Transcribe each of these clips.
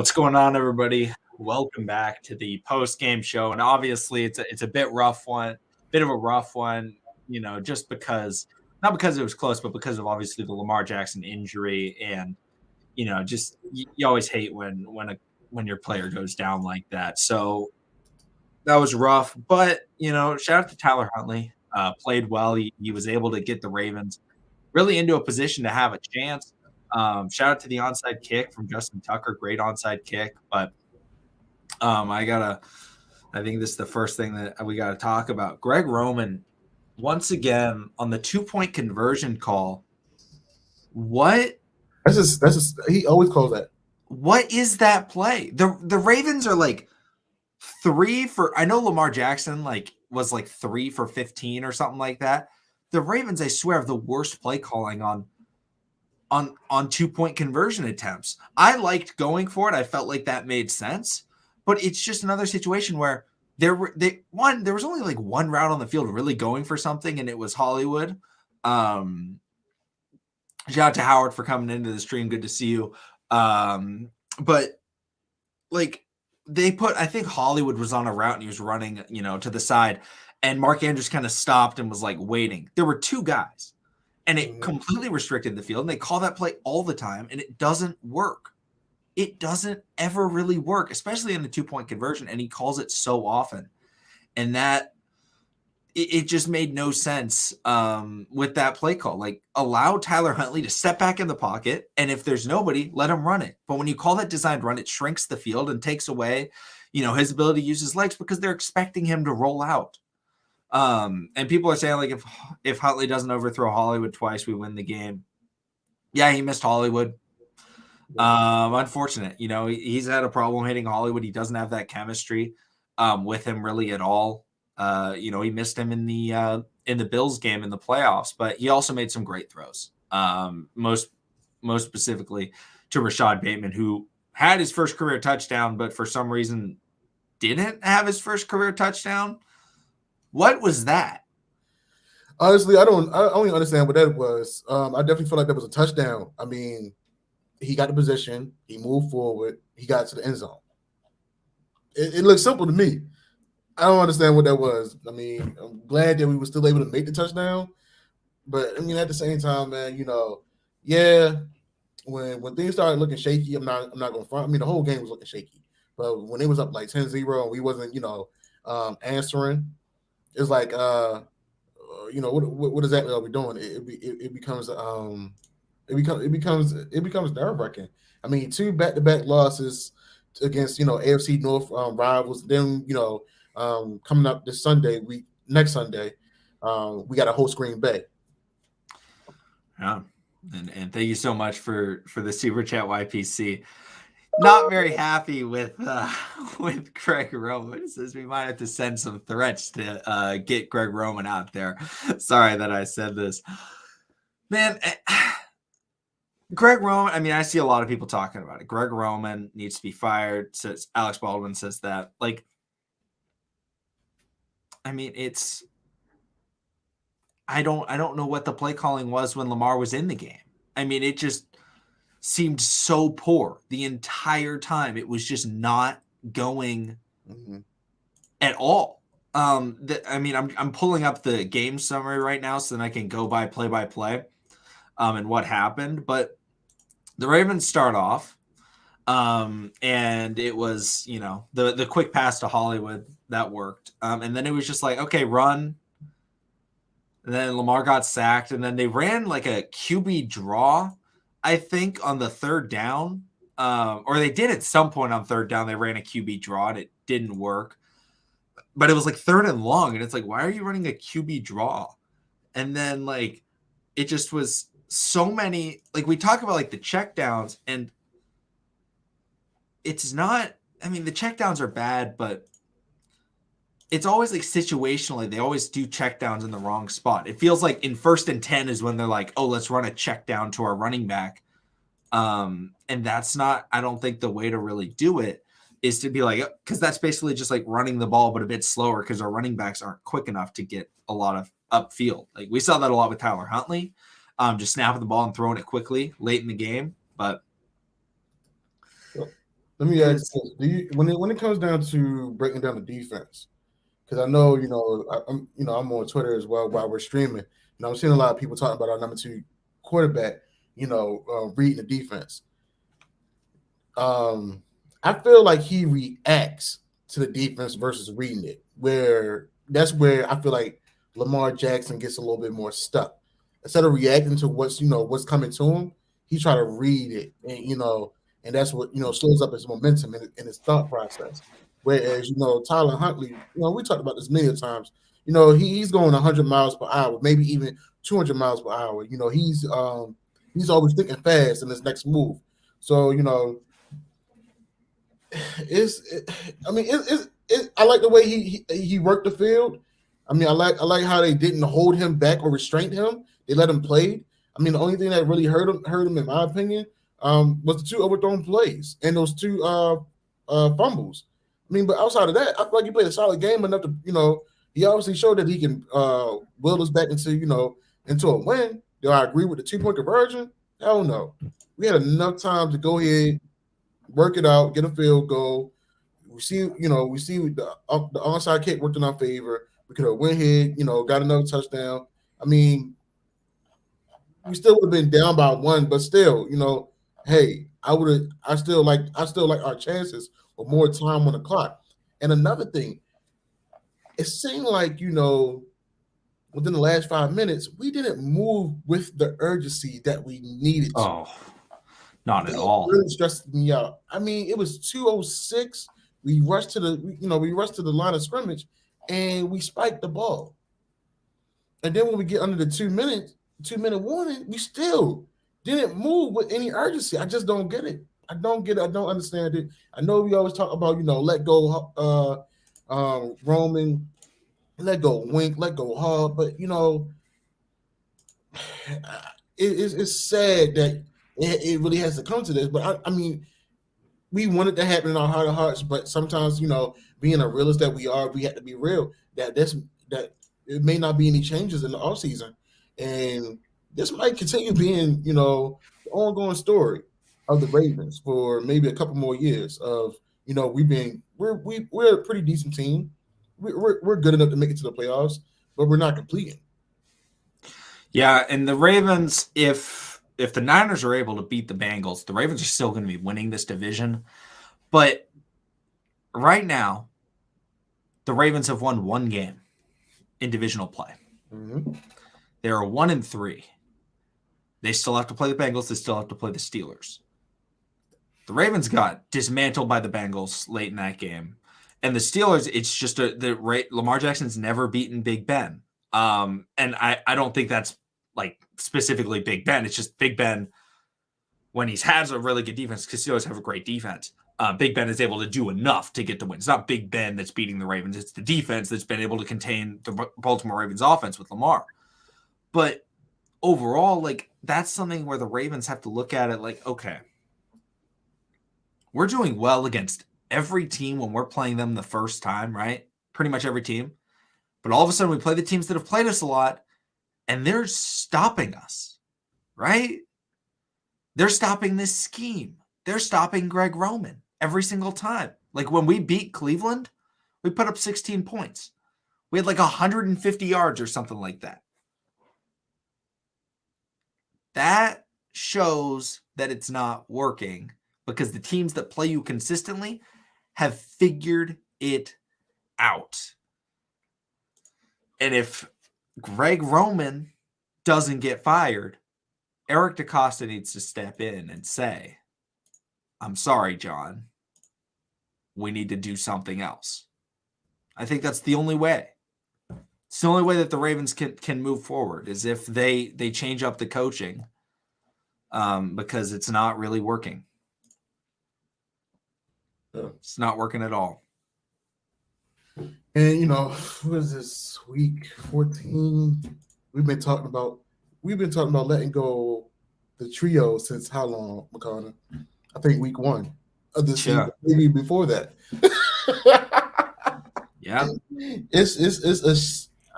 What's going on, everybody? Welcome back to the post-game show. And obviously, it's a bit of a rough one. Just because not because it was close, but because of obviously the Lamar Jackson injury, and just you always hate when your player goes down like that. So that was rough. But shout out to Tyler Huntley. Played well. He was able to get the Ravens really into a position to have a chance. Shout out to the onside kick from Justin Tucker. Great onside kick. But I think this is the first thing that we got to talk about. Greg Roman, once again, on the 2-point conversion call. What? That's just he always calls that. What is that play? The Ravens are like 3 for, I know Lamar Jackson was 3 for 15 or something like that. The Ravens, I swear, have the worst play calling on 2-point conversion attempts. I liked going for it. I felt like that made sense, but it's just another situation where there was only one route on the field really going for something, and it was Hollywood. Shout out to Howard for coming into the stream. Good to see you. But I think Hollywood was on a route and he was running, to the side, and Mark Andrews kind of stopped and was waiting. There were 2 guys. And it completely restricted the field. And they call that play all the time, and it doesn't work. It doesn't ever really work, especially in the 2-point conversion. And he calls it so often. And that it just made no sense with that play call. Allow Tyler Huntley to step back in the pocket, and if there's nobody, let him run it. But when you call that designed run, it shrinks the field and takes away, his ability to use his legs because they're expecting him to roll out. And people are saying if Huntley doesn't overthrow Hollywood twice, we win the game. Yeah, he missed Hollywood. Unfortunate. He's had a problem hitting Hollywood. He doesn't have that chemistry with him really at all. He missed him in the Bills game in the playoffs, but he also made some great throws. Most specifically to Rashad Bateman, who had his first career touchdown, but for some reason didn't have his first career touchdown. What was that? Honestly, I don't even understand what that was. I definitely feel like that was a touchdown. I mean, he got the position, he moved forward, he got to the end zone. It looks simple to me. I don't understand what that was. I mean, I'm glad that we were still able to make the touchdown, but I mean, at the same time, man, when things started looking shaky, I'm not going to front. I mean, the whole game was looking shaky, but when it was up 10-0 and we wasn't, answering. It's what is that we're doing? It becomes nerve wracking. I mean, 2 back-to-back losses against AFC North rivals. Then coming up this next Sunday, we got a host Green Bay. Yeah, and thank you so much for the super chat, YPC. Not very happy with Greg Roman. It says we might have to send some threats to get Greg Roman out there. Sorry that I said this. Man, Greg Roman, I mean, I see a lot of people talking about it. Greg Roman needs to be fired. Says Alex Baldwin says that. I mean, I don't know what the play calling was when Lamar was in the game. I mean, it just seemed so poor the entire time. It was just not going at all. I'm pulling up the game summary right now so that I can go by play and what happened. But the Ravens start off, and it was the quick pass to Hollywood that worked, and then it was just okay, run. And then Lamar got sacked, and then they ran a QB draw, I think, on the 3rd down, or they did at some point on 3rd down. They ran a QB draw, and it didn't work. But it was 3rd and long, and it's why are you running a QB draw? And then it just was so many. We talk about the checkdowns, and it's not. I mean, the checkdowns are bad, but it's always situationally, they always do checkdowns in the wrong spot. It feels like in 1st and 10 is when they're oh, let's run a check down to our running back. And that's not, I don't think the way to really do it is to be because that's basically just running the ball, but a bit slower because our running backs aren't quick enough to get a lot of upfield. We saw that a lot with Tyler Huntley, just snapping the ball and throwing it quickly late in the game. But Let me ask you this: do you when it comes down to breaking down the defense? Because I know I'm on Twitter as well while we're streaming, and I'm seeing a lot of people talking about our number 2 quarterback. Reading the defense. I feel like he reacts to the defense versus reading it. That's where I feel like Lamar Jackson gets a little bit more stuck. Instead of reacting to what's coming to him, he try to read it, and that's what slows up his momentum and his thought process. Whereas Tyler Huntley, we talked about this many times. He's going 100 miles per hour, maybe even 200 miles per hour. He's always thinking fast in his next move. So I like the way he worked the field. I mean, I like how they didn't hold him back or restrain him. They let him play. I mean, the only thing that really hurt him in my opinion, was the 2 overthrown plays and those 2 fumbles. I mean, but outside of that, I feel like he played a solid game enough to, he obviously showed that he can will us back into a win. Do I agree with the 2-point conversion? Hell no. We had enough time to go ahead, work it out, get a field goal. We see the onside kick worked in our favor. We could have went ahead, got another touchdown. I mean, we still would have been down by 1, but still, hey, I still like our chances with more time on the clock. And another thing, it seemed like, within the last 5 minutes, we didn't move with the urgency that we needed to. Oh, not at all. It really stressed me out. I mean, it was 2:06. We rushed to the line of scrimmage, and we spiked the ball. And then when we get under the 2-minute warning, we still didn't move with any urgency. I just don't get it. I don't understand it. I know we always talk about let go Roman, let go Wink, let go Hall, but it's sad that it really has to come to this. But I mean, we want it to happen in our heart of hearts, but sometimes, being a realist that we are, we have to be real that it may not be any changes in the offseason. And this might continue being, the ongoing story of the Ravens for maybe a couple more years of, we're a pretty decent team. We're good enough to make it to the playoffs, but we're not completing. Yeah, and the Ravens, if the Niners are able to beat the Bengals, the Ravens are still going to be winning this division. But right now, the Ravens have won 1 game in divisional play. Mm-hmm. They are 1-3. They still have to play the Bengals. They still have to play the Steelers. The Ravens got dismantled by the Bengals late in that game. And the Steelers, it's just Lamar Jackson's never beaten Big Ben. And I don't think that's like specifically Big Ben. It's just Big Ben when he has a really good defense, because Steelers have a great defense. Big Ben is able to do enough to get the win. It's not Big Ben that's beating the Ravens. It's the defense that's been able to contain the Baltimore Ravens offense with Lamar. But overall, like, that's something where the Ravens have to look at it like, okay, we're doing well against every team when we're playing them the first time, right? Pretty much every team. But all of a sudden we play the teams that have played us a lot, and they're stopping us, right? They're stopping this scheme. They're stopping Greg Roman every single time. Like when we beat Cleveland, we put up 16 points. We had like 150 yards or something like that. That shows that it's not working because the teams that play you consistently have figured it out. And if Greg Roman doesn't get fired, Eric DeCosta needs to step in and say, I'm sorry, John. We need to do something else. I think that's the only way. It's the only way that the Ravens can move forward is if they change up the coaching because it's not really working. Yeah. It's not working at all. And what is this, week 14? We've been talking about letting go the trio since how long, McConnell? I think week 1 of the season, maybe before that. Yeah,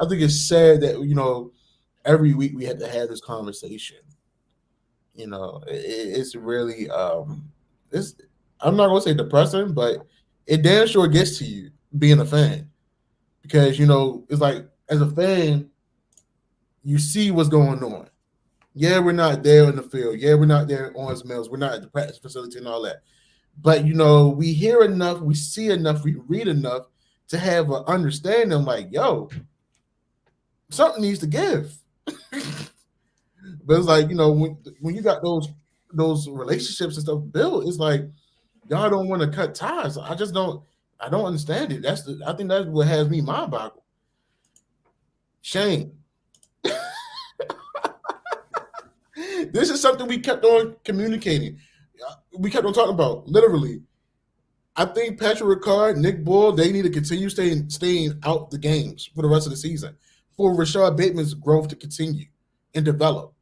I think it's sad that every week we had to have this conversation. It's really I'm not gonna say depressing, but it damn sure gets to you being a fan because it's like as a fan, you see what's going on. Yeah, we're not there in the field. Yeah, we're not there at Owens Mills. We're not at the practice facility and all that. But we hear enough, we see enough, we read enough to have an understanding. Like, yo, something needs to give. But it's like when you got those relationships and stuff built, it's like y'all don't want to cut ties. I just don't. I don't understand it. I think that's what has me mind boggled. Shame. This is something we kept on communicating. We kept on talking about. Literally, I think Patrick Ricard, Nick Bull, they need to continue staying out the games for the rest of the season for Rashad Bateman's growth to continue and develop.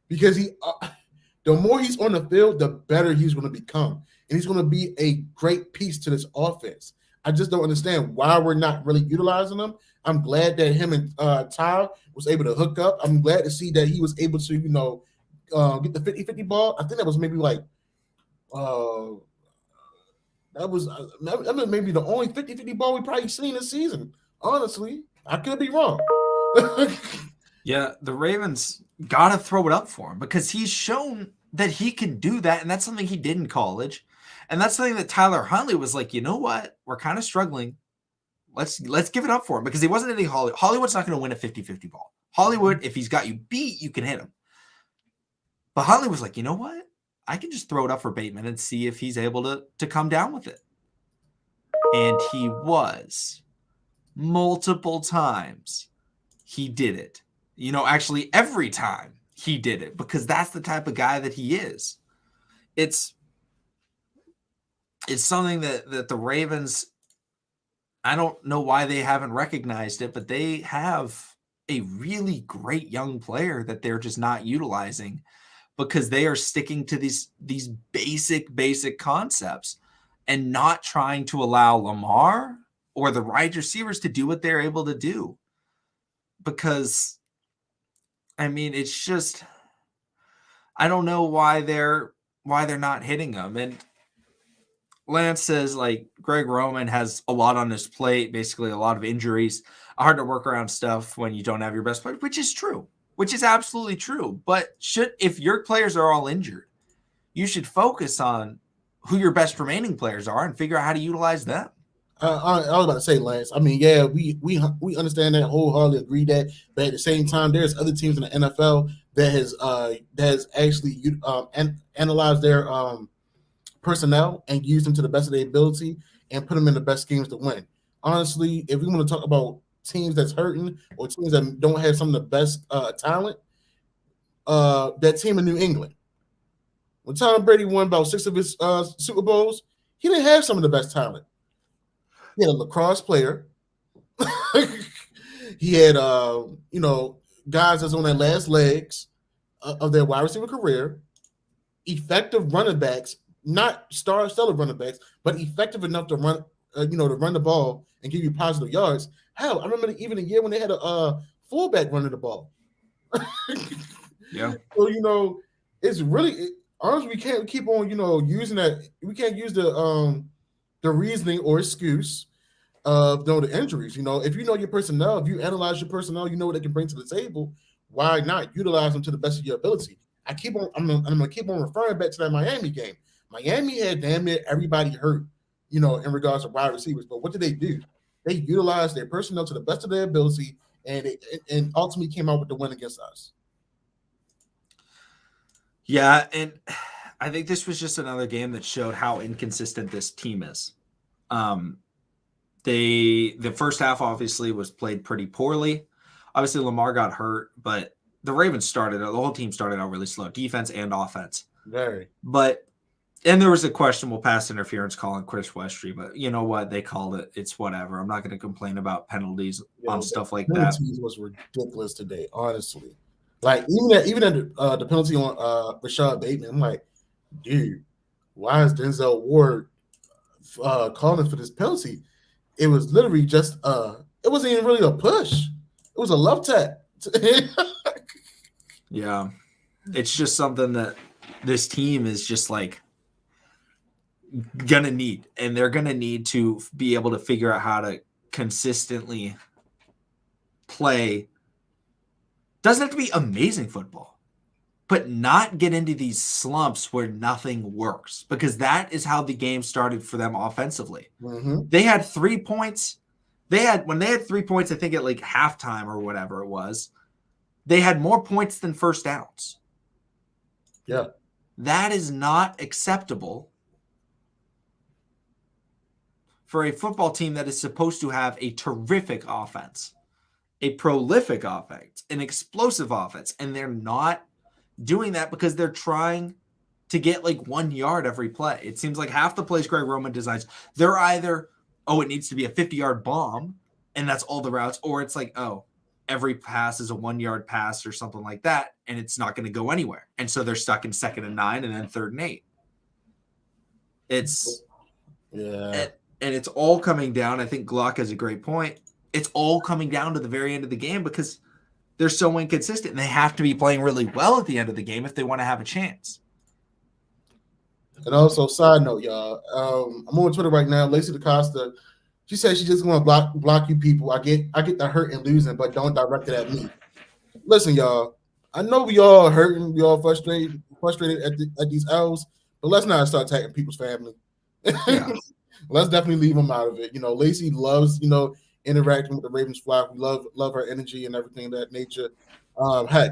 Because the more he's on the field, the better he's going to become, and he's going to be a great piece to this offense. I just don't understand why we're not really utilizing him. I'm glad that him and Ty was able to hook up. I'm glad to see that he was able to, get the 50-50 ball. I think that was maybe like that was maybe the only 50-50 ball we probably seen this season. Honestly, I could be wrong. Yeah, the Ravens got to throw it up for him because he's shown that he can do that, and that's something he did in college. And that's something that Tyler Huntley was like, you know what? We're kind of struggling. Let's give it up for him because he wasn't hitting Hollywood. Hollywood's not going to win a 50-50 ball. Hollywood, if he's got you beat, you can hit him. But Huntley was like, you know what? I can just throw it up for Bateman and see if he's able to come down with it. And he was. Multiple times he did it. Actually every time he did it because that's the type of guy that he is. It's something that the Ravens, I don't know why they haven't recognized it, but they have a really great young player that they're just not utilizing because they are sticking to these basic concepts and not trying to allow Lamar or the wide receivers to do what they're able to do. Because, it's just, I don't know why they're not hitting them. And Lance says, like, Greg Roman has a lot on his plate, basically a lot of injuries, hard to work around stuff when you don't have your best player, which is true, which is absolutely true. But if your players are all injured, you should focus on who your best remaining players are and figure out how to utilize them. I was about to say, Lance. Yeah, we understand that, wholeheartedly agree that, but at the same time, there's other teams in the NFL that has actually analyzed their personnel and used them to the best of their ability and put them in the best schemes to win. Honestly, if we want to talk about teams that's hurting or teams that don't have some of the best talent, that team in New England. When Tom Brady won about 6 of his Super Bowls, he didn't have some of the best talent. He had a lacrosse player. He had, guys that's on their last legs of their wide receiver career, effective running backs, not stellar running backs, but effective enough to run, to run the ball and give you positive yards. Hell, I remember even a year when they had a fullback running the ball. Yeah. So, it's really honestly, we can't keep on, using that. We can't use the reasoning or excuse of the injuries. If you know your personnel, if you analyze your personnel, you know what they can bring to the table. Why not utilize them to the best of your ability? I'm gonna keep on referring back to that Miami game. Miami had damn near everybody hurt, in regards to wide receivers. But what did they do? They utilized their personnel to the best of their ability, and ultimately came out with the win against us. Yeah, and I think this was just another game that showed how inconsistent this team is. The first half obviously was played pretty poorly. Obviously, Lamar got hurt, but the Ravens the whole team started out really slow, defense and offense. Very. And there was a questionable pass interference call on Chris Westry, but you know what? They called it. It's whatever. I'm not going to complain about penalties on stuff like that. Penalties was ridiculous today, honestly. Like even at the penalty on Rashad Bateman, I'm like, dude, why is Denzel Ward calling for this penalty? It was literally just it wasn't even really a push. It was a love tap. Yeah. It's just something that this team is just like, gonna need, and they're gonna need to be able to figure out how to consistently play. Doesn't have to be amazing football, but not get into these slumps where nothing works, because that is how the game started for them offensively. They had 3 points. When they had 3 points, I think at like halftime or whatever it was, they had more points than first downs. Yeah. That is not acceptable for a football team that is supposed to have a terrific offense, a prolific offense, an explosive offense, and they're not doing that because they're trying to get like 1 yard every play. It seems like half the plays Greg Roman designs, they're either, it needs to be a 50-yard bomb, and that's all the routes, or it's like, every pass is a 1 yard pass or something like that, and it's not going to go anywhere. And so they're stuck in 2nd and 9 and then 3rd and 8. And it's all coming down. I think Glock has a great point. It's all coming down to the very end of the game because they're so inconsistent, and they have to be playing really well at the end of the game if they want to have a chance. And also, side note, y'all, I'm on Twitter right now. Lacey DaCosta, she says she just want to block you people. I get the hurt and losing, but don't direct it at me. Listen, y'all, I know we all hurting, we all frustrated at these L's, but let's not start attacking people's family. Yeah. Let's definitely leave them out of it. Lacey loves, interacting with the Ravens flock. We love her energy and everything of that nature. Heck,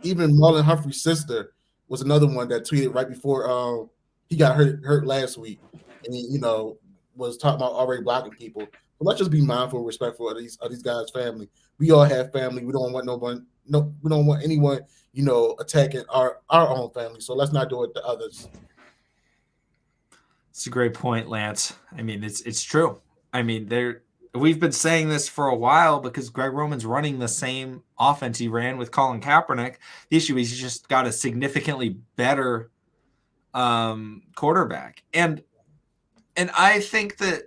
even Marlon Humphrey's sister was another one that tweeted right before he got hurt last week, and was talking about already blocking people. But let's just be mindful and respectful of these guys' family. We all have family. We don't want we don't want anyone, attacking our own family. So let's not do it to others. It's a great point, Lance. I mean, it's true. I mean, we've been saying this for a while because Greg Roman's running the same offense he ran with Colin Kaepernick. The issue is he's just got a significantly better quarterback. And I think that,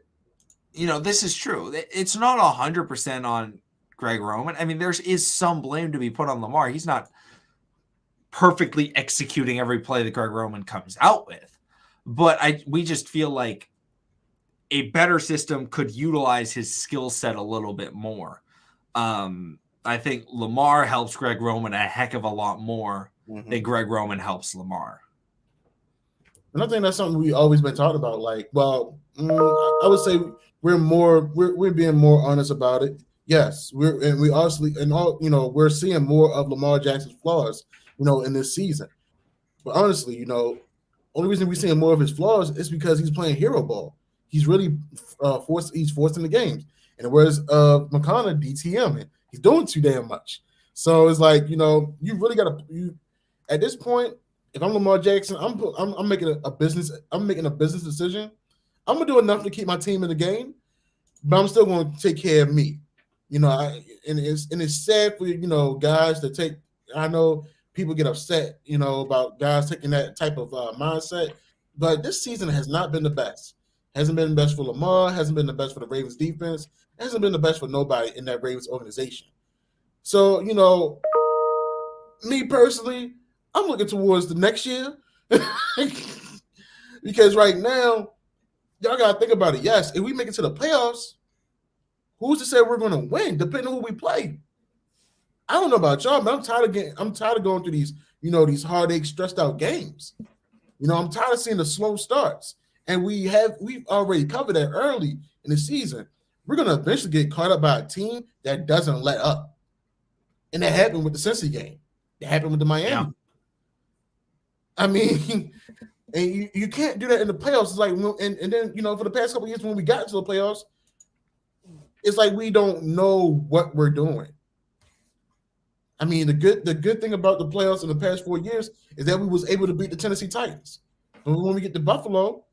this is true. It's not 100% on Greg Roman. I mean, there is some blame to be put on Lamar. He's not perfectly executing every play that Greg Roman comes out with. But we just feel like a better system could utilize his skill set a little bit more. I think Lamar helps Greg Roman a heck of a lot more than Greg Roman helps Lamar. And I think that's something we've always been talking about. Like, I would say we're being more honest about it. Yes, we're seeing more of Lamar Jackson's flaws, in this season. But honestly, only reason we're seeing more of his flaws is because he's playing hero ball. He's really forcing the games. And whereas McConnell DTM, he's doing too damn much. So it's like, you really got to at this point, if I'm Lamar Jackson, I'm making a business decision. I'm gonna do enough to keep my team in the game, but I'm still going to take care of me. And it's sad for guys to take. I know people get upset, about guys taking that type of mindset, but this season has not been the best. Hasn't been the best for Lamar. Hasn't been the best for the Ravens defense. Hasn't been the best for nobody in that Ravens organization. So me personally, I'm looking towards the next year because right now, y'all gotta think about it. Yes, if we make it to the playoffs, who's to say we're going to win? Depending on who we play. I don't know about y'all, but I'm tired of going through these, these heartache, stressed out games. I'm tired of seeing the slow starts, and we've already covered that early in the season. We're going to eventually get caught up by a team that doesn't let up, and that happened with the Cincy game. That happened with the Miami. Yeah. I mean, and you can't do that in the playoffs. It's like, and then for the past couple of years when we got into the playoffs, it's like we don't know what we're doing. I mean, the good thing about the playoffs in the past 4 years is that we was able to beat the Tennessee Titans. But when we get to Buffalo,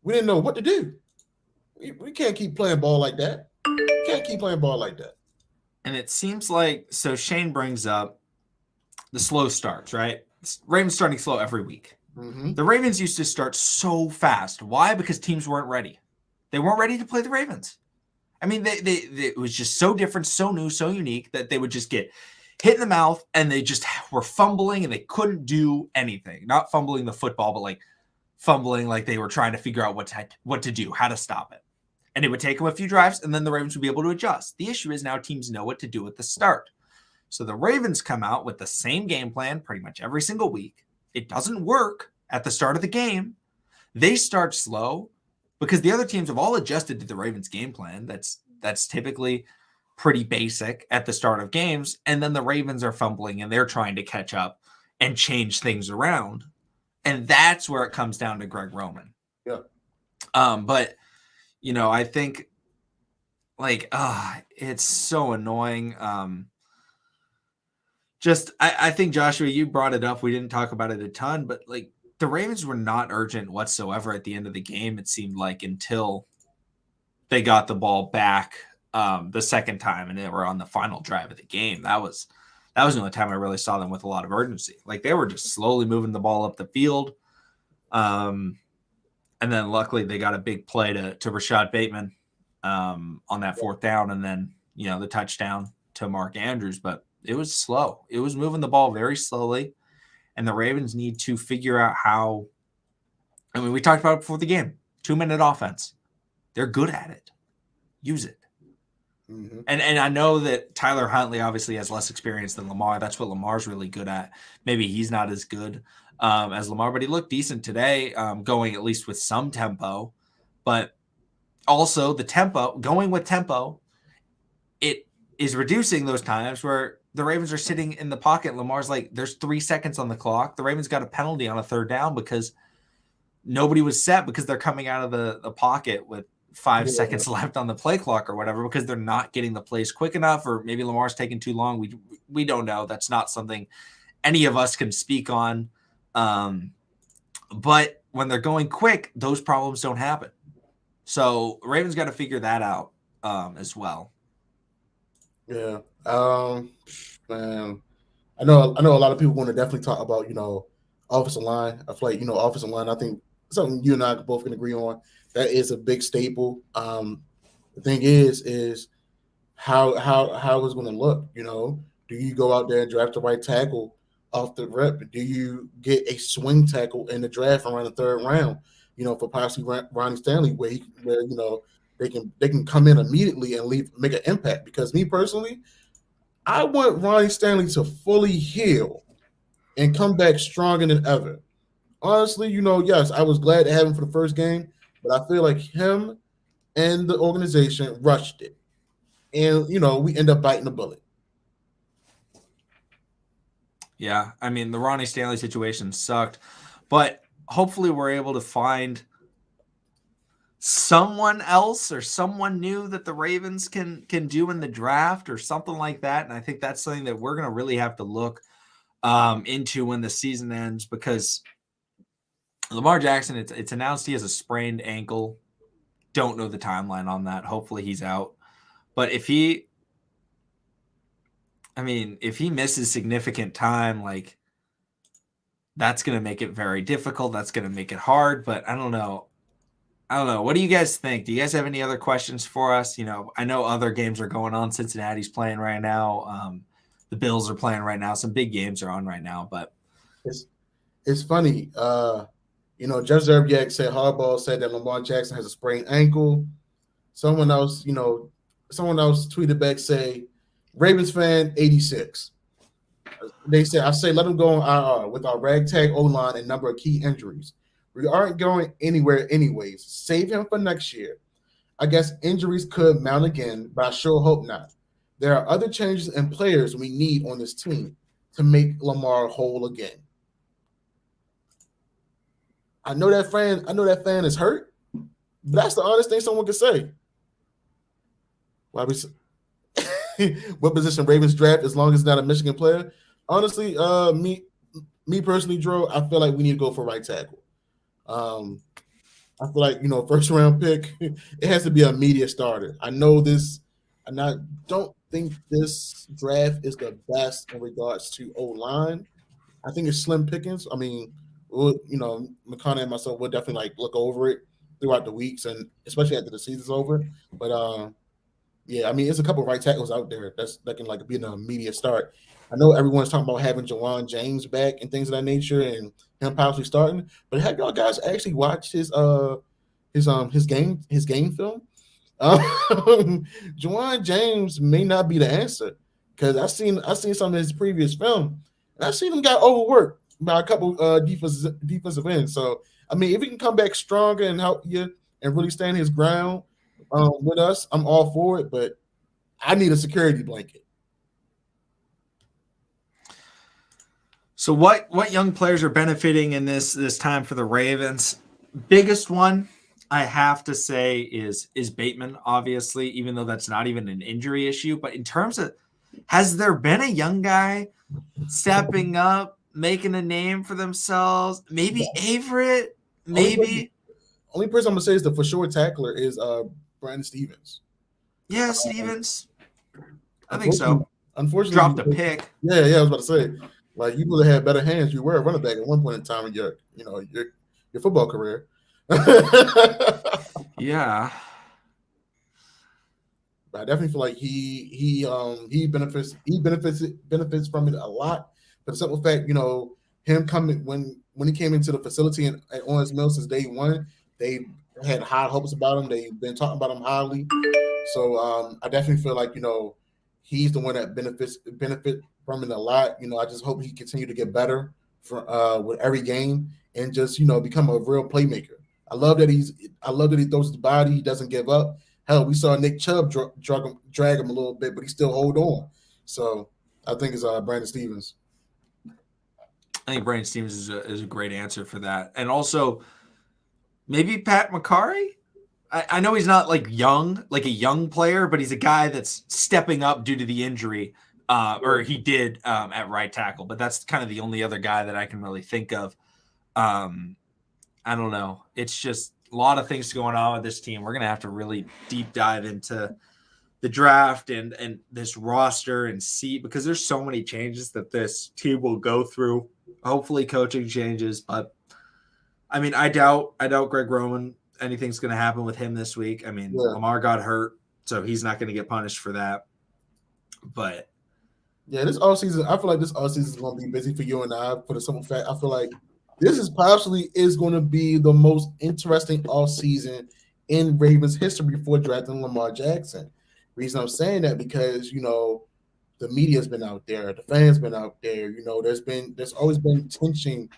we didn't know what to do. We can't keep playing ball like that. We can't keep playing ball like that. And it seems like, so Shane brings up the slow starts, right? Ravens starting slow every week. Mm-hmm. The Ravens used to start so fast. Why? Because teams weren't ready. They weren't ready to play the Ravens. I mean, it was just so different, so new, so unique that they would just get hit in the mouth and they just were fumbling and they couldn't do anything. Not fumbling the football, but like fumbling like they were trying to figure out what to do, how to stop it. And it would take them a few drives, and then the Ravens would be able to adjust. The issue is now teams know what to do at the start. So the Ravens come out with the same game plan pretty much every single week. It doesn't work at the start of the game. They start slow because the other teams have all adjusted to the Ravens game plan. That's typically pretty basic at the start of games. And then the Ravens are fumbling and they're trying to catch up and change things around. And that's where it comes down to Greg Roman. Yeah. But I think it's so annoying. I think, Joshua, you brought it up. We didn't talk about it a ton, but the Ravens were not urgent whatsoever at the end of the game, it seemed like, until they got the ball back the second time and they were on the final drive of the game. That was the only time I really saw them with a lot of urgency. They were just slowly moving the ball up the field. And then luckily they got a big play to Rashad Bateman on that fourth down, and then the touchdown to Mark Andrews. But it was slow. It was moving the ball very slowly, and the Ravens need to figure out how. I mean, we talked about it before the game. 2-minute offense. They're good at it. Use it. Mm-hmm. And I know that Tyler Huntley obviously has less experience than Lamar. That's what Lamar's really good at. Maybe he's not as good as Lamar, but he looked decent today, going at least with some tempo. But also the tempo, going with tempo, it is reducing those times where the Ravens are sitting in the pocket. Lamar's there's 3 seconds on the clock. The Ravens got a penalty on a third down because nobody was set, because they're coming out of the pocket with 5 seconds left on the play clock or whatever, because they're not getting the plays quick enough, or maybe Lamar's taking too long. We don't know. That's not something any of us can speak on. But when they're going quick, those problems don't happen. So Ravens got to figure that out as well. Yeah. Man, I know a lot of people want to definitely talk about, offensive line. I feel like, offensive line, I think something you and I both can agree on. That is a big staple. The thing is how it's going to look. Do you go out there and draft the right tackle off the rep? Do you get a swing tackle in the draft around the third round? For possibly Ronnie Stanley, where they can come in immediately and make an impact. Because me personally, I want Ronnie Stanley to fully heal and come back stronger than ever. Honestly, yes, I was glad to have him for the first game, but I feel like him and the organization rushed it. And, we end up biting the bullet. Yeah, I mean, the Ronnie Stanley situation sucked, but hopefully we're able to find someone else or someone new that the Ravens can do in the draft or something like that. And I think that's something that we're going to really have to look into when the season ends, because Lamar Jackson, it's announced he has a sprained ankle. Don't know the timeline on that. Hopefully he's out. But if he misses significant time, that's going to make it very difficult. That's going to make it hard. But I don't know. What do you guys think? Do you guys have any other questions for us? I know other games are going on. Cincinnati's playing right now. The Bills are playing right now. Some big games are on right now. But it's funny. Jeff Zerbiak said Harbaugh said that Lamar Jackson has a sprained ankle. Someone else tweeted back, say, Ravens fan 86. They said, I say let him go on IR with our ragtag O-line and number of key injuries. We aren't going anywhere anyways. Save him for next year. I guess injuries could mount again, but I sure hope not. There are other changes and players we need on this team to make Lamar whole again. I know that fan is hurt, but that's the honest thing someone could say. What position Ravens draft as long as it's not a Michigan player? Honestly, me personally, Drew, I feel like we need to go for right tackle. I feel like, first round pick, it has to be a media starter. I know this, and I don't think this draft is the best in regards to O-line. I think it's slim pickings. I mean, McConnell and myself will definitely look over it throughout the weeks, and especially after the season's over. But Yeah, I mean, it's a couple of right tackles out there that can like be an immediate start. I know everyone's talking about having Jawan James back and things of that nature, and him possibly starting. But have y'all guys actually watched his game film? Jawan James may not be the answer because I seen some of his previous film, and I seen him got overworked by a couple defensive ends. So I mean, if he can come back stronger and help you and really stand his ground with us, I'm all for it. But I need a security blanket. So what young players are benefiting in this time for the Ravens? Biggest one I have to say is Bateman, obviously, even though that's not even an injury issue. But in terms of, has there been a young guy stepping up, making a name for themselves? Maybe Averett, maybe. Only person I'm gonna say is the for sure tackler is Brandon Stevens. Yeah, Stevens. I think so. Unfortunately, dropped a pick. Yeah, I was about to say, like you would have had better hands. You were a running back at one point in time in your football career. Yeah. But I definitely feel like he benefits from it a lot. But the simple fact, him coming when he came into the facility at Owens Mills since day one, they had high hopes about him. They've been talking about him highly. So I definitely feel like he's the one that benefit from it a lot. I just hope he continue to get better with every game and just become a real playmaker. I love that he throws his body. He doesn't give up. Hell, we saw Nick Chubb drag him a little bit, but he still hold on. So I think it's Brandon Stevens. I think Brandon Stevens is a great answer for that. And also maybe Pat McCarry. I know he's not like a young player, but he's a guy that's stepping up due to the injury, or he did at right tackle. But that's kind of the only other guy that I can really think of. I don't know. It's just a lot of things going on with this team. We're going to have to really deep dive into the draft and this roster and see, because there's so many changes that this team will go through. Hopefully coaching changes, but I mean, I doubt Greg Roman, anything's going to happen with him this week. I mean, yeah. Lamar got hurt, so he's not going to get punished for that. But yeah, this offseason, I feel like this offseason is going to be busy for you and I. For the simple fact, I feel like this is possibly going to be the most interesting offseason in Ravens history before drafting Lamar Jackson. Reason I'm saying that because the media's been out there, the fans been out there. There's always been tension,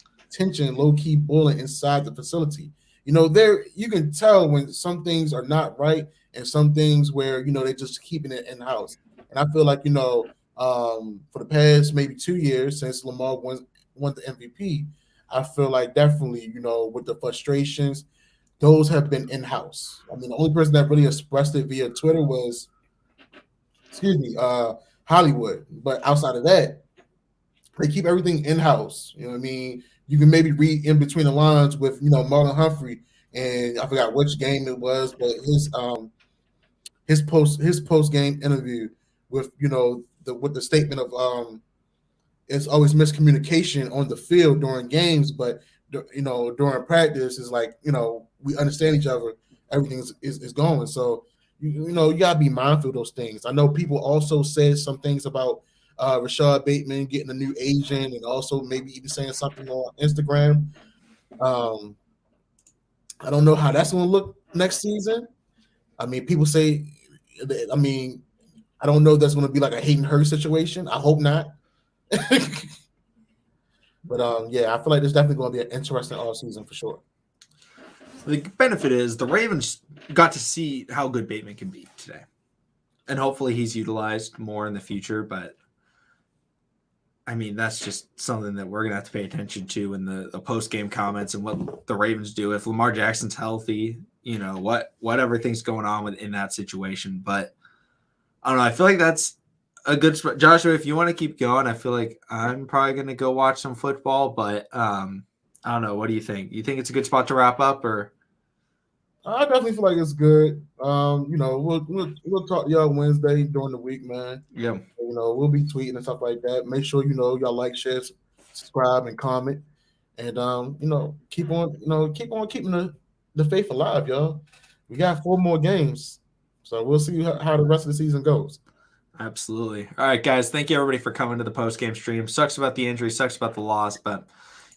low key bullying inside the facility. There you can tell when some things are not right and some things where they're just keeping it in house. And I feel like for the past maybe 2 years since Lamar won the MVP, I feel like definitely with the frustrations, those have been in house. I mean, the only person that really expressed it via Twitter was, Hollywood. But outside of that, they keep everything in house. You know what I mean? You can maybe read in between the lines with Marlon Humphrey, and I forgot which game it was, but his post game interview with the statement of it's always miscommunication on the field during games, but during practice is like we understand each other, everything is going. So you gotta be mindful of those things. I know people also said some things about Rashad Bateman getting a new agent and also maybe even saying something on Instagram. I don't know how that's going to look next season. I mean, people say, I don't know if that's going to be like a Hayden Hurst situation. I hope not. But yeah, I feel like there's definitely going to be an interesting offseason for sure. The benefit is the Ravens got to see how good Bateman can be today. And hopefully he's utilized more in the future, but I mean, that's just something that we're going to have to pay attention to in the post-game comments and what the Ravens do. If Lamar Jackson's healthy, what everything's going on in that situation. But I don't know. I feel like that's a good spot. Joshua, if you want to keep going, I feel like I'm probably going to go watch some football. But I don't know. What do you think? You think it's a good spot to wrap up, or? I definitely feel like it's good. We'll talk to y'all Wednesday during the week, man. Yeah. We'll be tweeting and stuff like that. Make sure y'all like, share, subscribe, and comment, and keep on keeping the faith alive, y'all. We got 4 more games. So we'll see how the rest of the season goes. Absolutely. All right, guys. Thank you, everybody, for coming to the post-game stream. Sucks about the injury, sucks about the loss, but,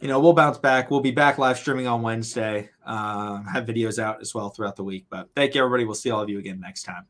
we'll bounce back. We'll be back live streaming on Wednesday. Have videos out as well throughout the week. But thank you, everybody. We'll see all of you again next time.